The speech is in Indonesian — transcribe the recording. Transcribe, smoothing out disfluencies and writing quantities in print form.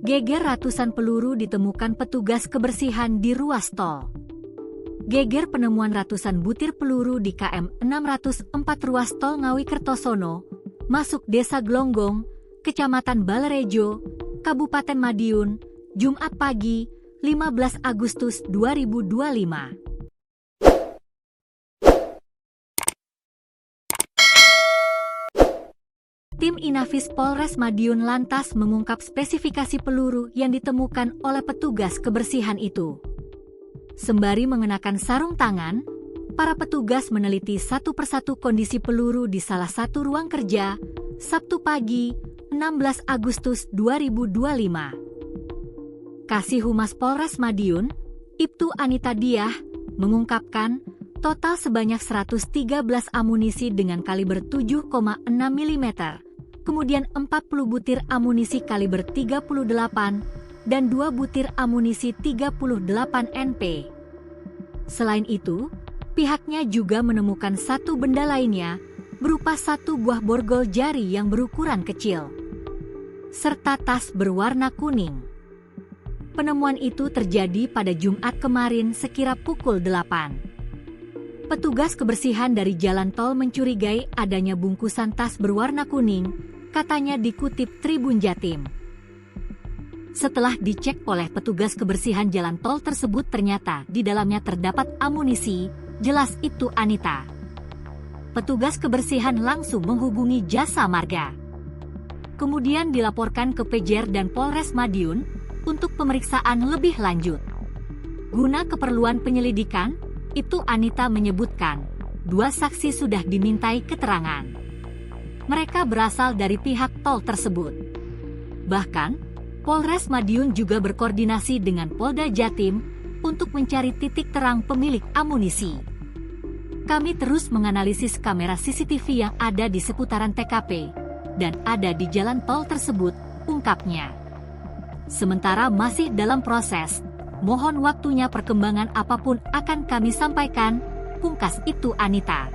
Geger ratusan peluru ditemukan petugas kebersihan di ruas tol. Geger penemuan ratusan butir peluru di KM 604 ruas tol Ngawi Kertosono, masuk Desa Glonggong, Kecamatan Balerejo, Kabupaten Madiun, Jumat pagi, 15 Agustus 2025. Tim Inafis Polres Madiun lantas mengungkap spesifikasi peluru yang ditemukan oleh petugas kebersihan itu. Sembari mengenakan sarung tangan, para petugas meneliti satu persatu kondisi peluru di salah satu ruang kerja, Sabtu pagi, 16 Agustus 2025. Kasih Humas Polres Madiun, Ibtu Anita Diah, mengungkapkan total sebanyak 113 amunisi dengan kaliber 7,6 mm, kemudian 40 butir amunisi kaliber 38 dan 2 butir amunisi 38 NP. Selain itu, pihaknya juga menemukan satu benda lainnya berupa satu buah borgol jari yang berukuran kecil, serta tas berwarna kuning. Penemuan itu terjadi pada Jumat kemarin sekira pukul 8. Petugas kebersihan dari jalan tol mencurigai adanya bungkusan tas berwarna kuning, katanya dikutip Tribun Jatim. Setelah dicek oleh petugas kebersihan jalan tol tersebut ternyata di dalamnya terdapat amunisi, jelas itu Anita. Petugas kebersihan langsung menghubungi Jasa Marga. Kemudian dilaporkan ke PJR dan Polres Madiun untuk pemeriksaan lebih lanjut. Guna keperluan penyelidikan, itu Anita menyebutkan, 2 saksi sudah dimintai keterangan. Mereka berasal dari pihak tol tersebut. Bahkan, Polres Madiun juga berkoordinasi dengan Polda Jatim untuk mencari titik terang pemilik amunisi. Kami terus menganalisis kamera CCTV yang ada di seputaran TKP dan ada di jalan tol tersebut, ungkapnya. Sementara masih dalam proses, mohon waktunya perkembangan apapun akan kami sampaikan, pungkas itu Anita.